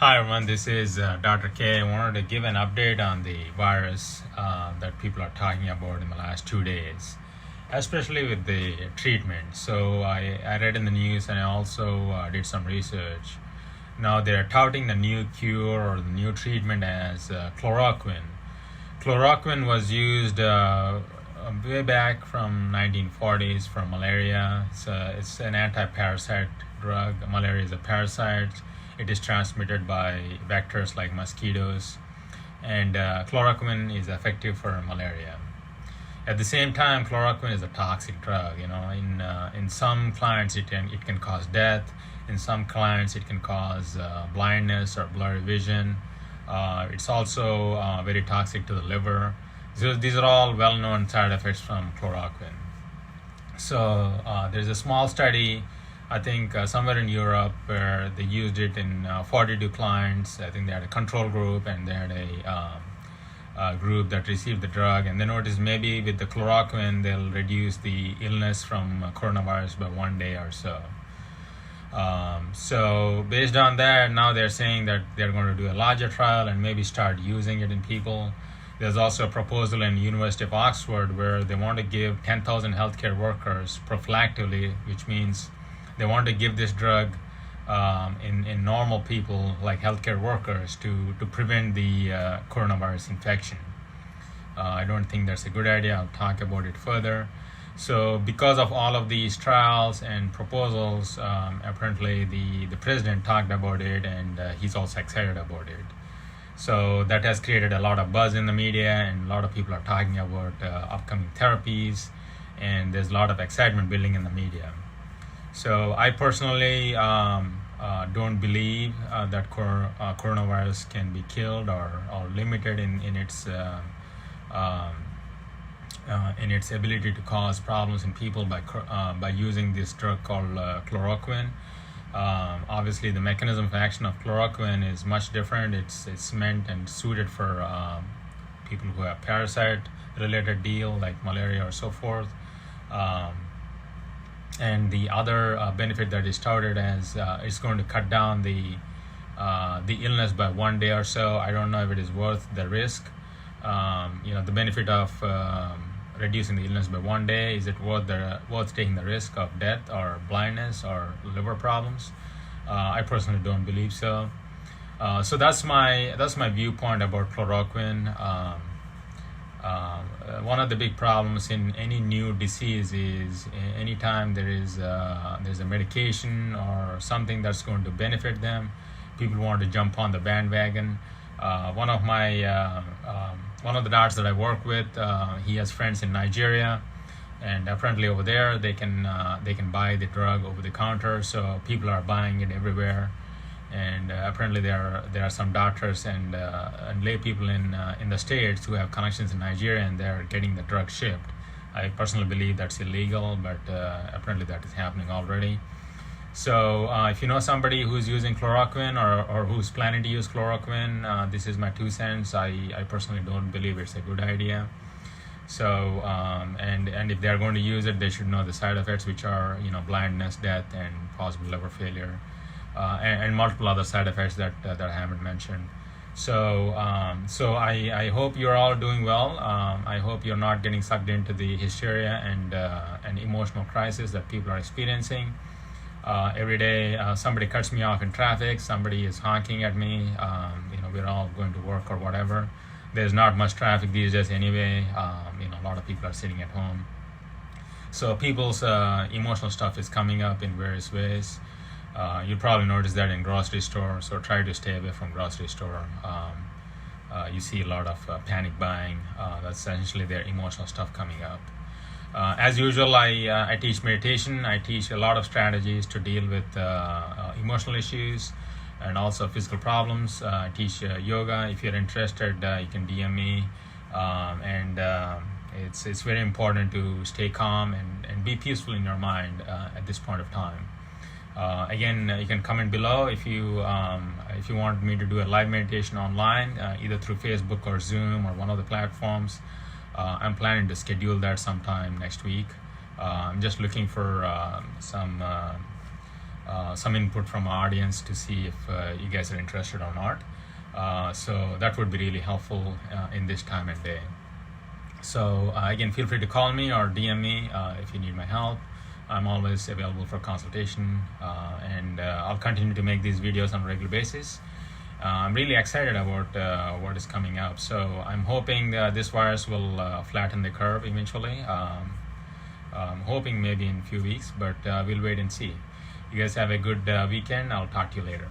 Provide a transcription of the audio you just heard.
Hi everyone, this is Dr. K. I wanted to give an update on the virus that people are talking about in the last 2 days, especially with the treatment. So I read in the news and I also did some research. Now they're touting the new cure or the new treatment as chloroquine. Chloroquine was used way back from 1940s for malaria. It's an anti-parasite drug. Malaria is a parasite. It is transmitted by vectors like mosquitoes, and chloroquine is effective for malaria. At the same time, chloroquine is a toxic drug. In some clients it can cause death. In some clients it can cause blindness or blurry vision. It's also very toxic to the liver. So these are all well-known side effects from chloroquine. So there's a small study, I think somewhere in Europe, where they used it in 42 clients. I think they had a control group and they had a group that received the drug, and they noticed maybe with the chloroquine they'll reduce the illness from coronavirus by 1 day or so. So based on that, now they're saying that they're going to do a larger trial and maybe start using it in people. There's also a proposal in University of Oxford where they want to give 10,000 healthcare workers prophylactically, which means they want to give this drug in normal people like healthcare workers to prevent the coronavirus infection. I don't think that's a good idea. I'll talk about it further. So because of all of these trials and proposals, apparently the president talked about it, and he's also excited about it. So that has created a lot of buzz in the media, and a lot of people are talking about upcoming therapies, and there's a lot of excitement building in the media. So I personally don't believe that coronavirus can be killed or limited in its ability to cause problems in people by using this drug called chloroquine. Obviously, the mechanism of action of chloroquine is much different. It's meant and suited for people who have parasite-related deal like malaria or so forth. And the other benefit that is touted as it's going to cut down the illness by 1 day or so. I don't know if it is worth the risk. The benefit of reducing the illness by 1 day, is it worth taking the risk of death or blindness or liver problems? I personally don't believe so. So that's my viewpoint about chloroquine. One of the big problems in any new disease is anytime there's a medication or something that's going to benefit them, people want to jump on the bandwagon. One of the doctors that I work with, he has friends in Nigeria, and apparently over there they can buy the drug over the counter. So people are buying it everywhere. And apparently there are some doctors and lay people in the States who have connections in Nigeria, and they're getting the drug shipped. I personally believe that's illegal, but apparently that is happening already. So if you know somebody who's using chloroquine or who's planning to use chloroquine, this is my 2 cents. I personally don't believe it's a good idea. So and if they're going to use it, they should know the side effects, which are blindness, death, and possible liver failure. And multiple other side effects that I haven't mentioned. So I hope you're all doing well. I hope you're not getting sucked into the hysteria and emotional crisis that people are experiencing. Every day somebody cuts me off in traffic, somebody is honking at me, we're all going to work or whatever. There's not much traffic these days anyway. A lot of people are sitting at home. So people's emotional stuff is coming up in various ways. You'll probably notice that in grocery store, so try to stay away from grocery store. You see a lot of panic buying. That's essentially their emotional stuff coming up. As usual, I teach meditation. I teach a lot of strategies to deal with emotional issues and also physical problems. I teach yoga. If you're interested, you can DM me. It's very important to stay calm and be peaceful in your mind at this point of time. Again, you can comment below if you want me to do a live meditation online, either through Facebook or Zoom or one of the platforms. I'm planning to schedule that sometime next week. I'm just looking for some some input from our audience to see if you guys are interested or not. So that would be really helpful in this time and day. So again, feel free to call me or DM me if you need my help. I'm always available for consultation, and I'll continue to make these videos on a regular basis. I'm really excited about what is coming up. So I'm hoping this virus will flatten the curve eventually. I'm hoping maybe in a few weeks, but we'll wait and see. You guys have a good weekend. I'll talk to you later.